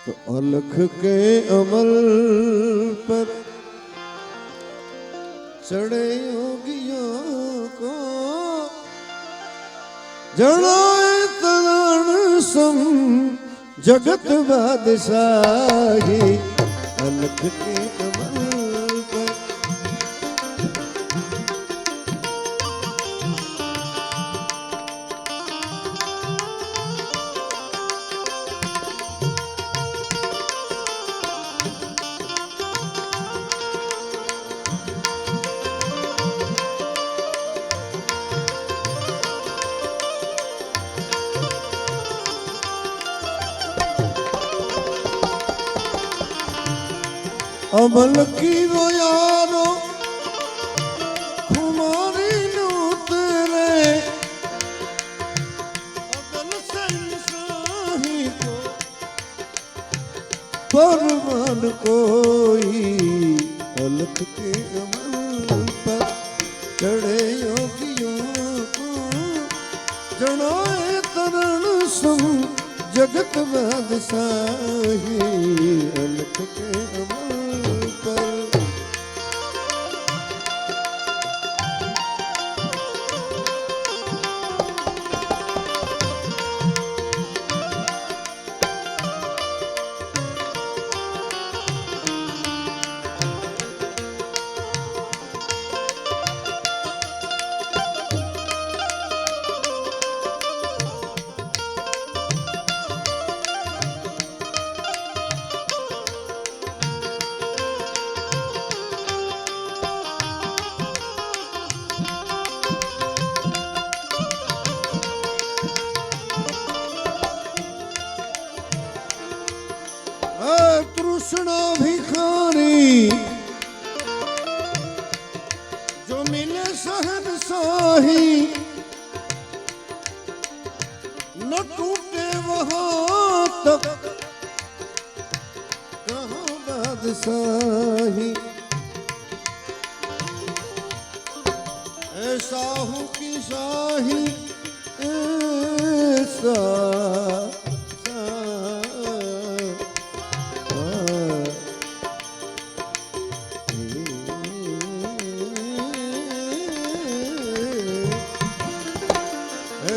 तो अलख के अमल पर चढ़े योगियों को जनाए तरण सम जगत बादशाही। अलख के अमल पर अमल की रो यारो खुमारी नूतरे अदल संसाही को परमान कोई। अलख के अमल पर चढ़े योगियों को जनाए तरण सम जगत बादशाही। अलख के अमल तृष्णा भिखारी जो मिले शहंशाही न टूटे वहां तक कहाँ बादशाही। ऐसा हूँ की शाही ऐसा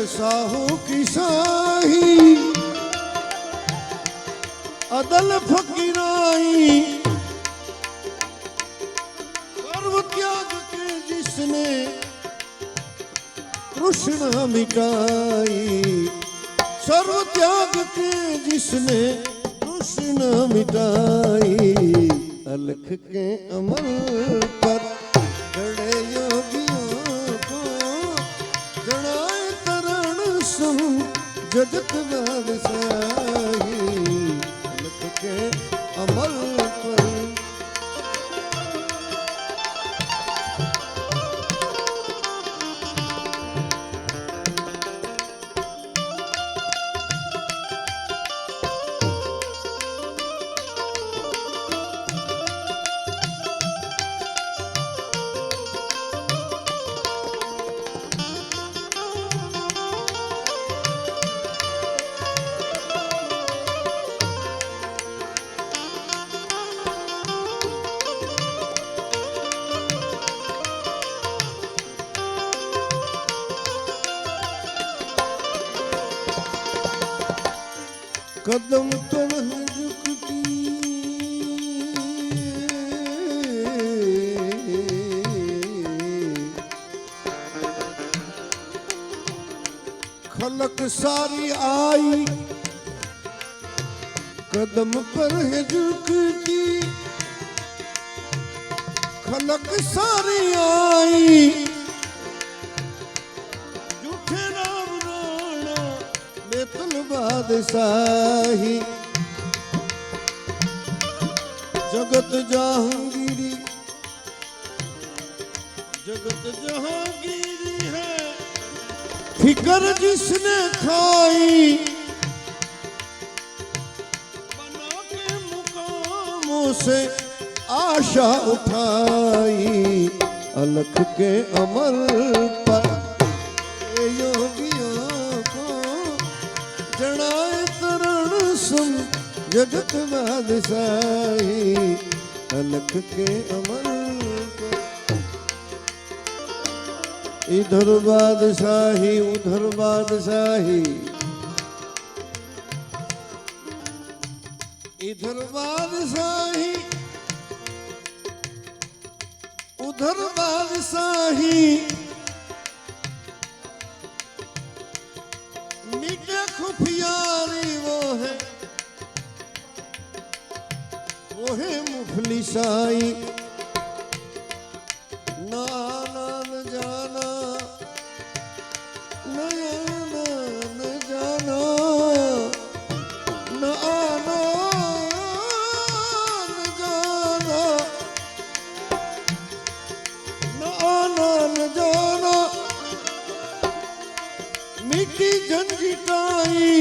साहू की शाही अदल फकीराई सर्व त्याग के जिसने तृष्णा मिटाई। सर्व त्याग के जिसने तृष्णा मिटाई। अलख के अमल पर चढ़े योगियों को जनाए जगत बादशाही। अलख के अमल पर कदम पर झुकती खलक सारी आई। कदम पर है झुकती खलक सारी आई। झूठे राम राणा बेतल बादशाही। जगत जहांगीरी जगत जहांगीरी है फिकर जिसने खाई। बना के मुकामों से आशा उठाई। अलख के अमल पर योगियों को जनाए तरण सम जगत बादशाही अलख के अमल पर। इधर बादशाही उधर बादशाही, इधर बादशाही उधर बादशाही, मीठे खुफियारी वो है मुफलिसाई। ना आना न जाना, न आना न जाना, न आना न जाना, न आना न जाना, मिट्टी झंझटाई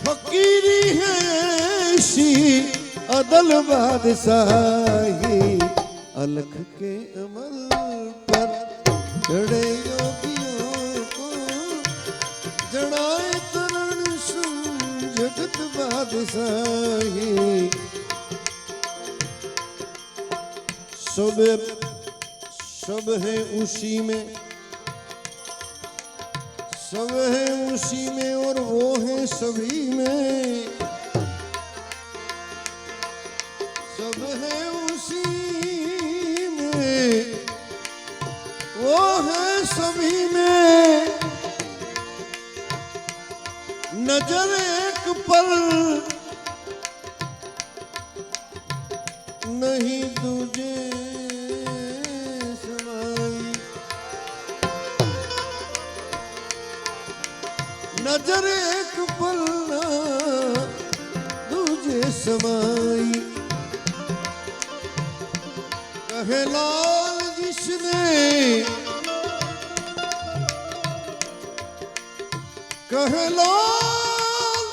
फकीरी है ऐसी अदल बादशाही। अलख के अमल पर चढ़े योगियों को जड़ाए तरण सुन जगत बादशाही। सब है उसी में, सब है उसी में और वो है सभी में। सब है उसी में, वो है सभी में। नजर एक पल नहीं दूजे समाई। नजर एक पल ना दूजे समाई। कहे लाल जिसने, कहे लाल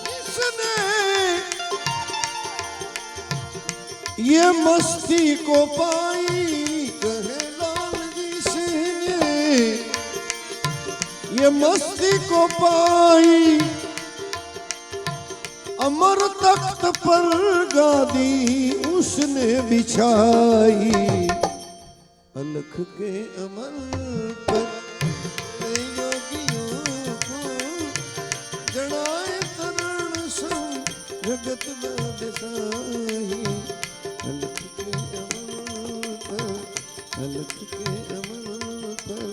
जिसने ये मस्ती को पाई। कहे लाल जिसने ये मस्ती को पाई, अमर तख्त पर गादी उसने बिछाई। अलख के अमल पर योगियों को जड़ाए तरण संग जगत बादशाही। अलख के अमल पर, अलख के अमल पर,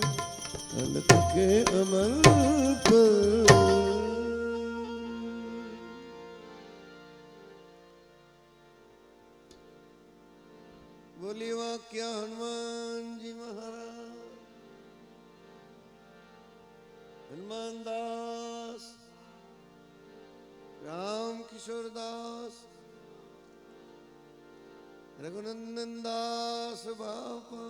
अलख के अमल पर। बोली वाक्य हनुमान जी महाराज। हनुमान दास, राम किशोर दास, रघुनंदन दास बापा,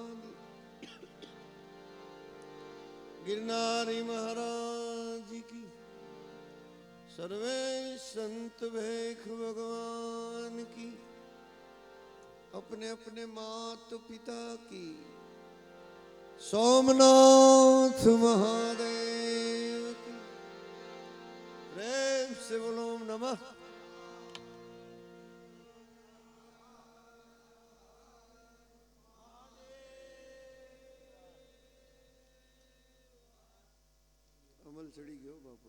गिरनारी महाराज जी की, सर्वे संत भेख भगवान की, अपने अपने मात पिता की, सोमनाथ महादेव की। प्रेम से बोलो नमः। अमल चढ़ी गयो बापू।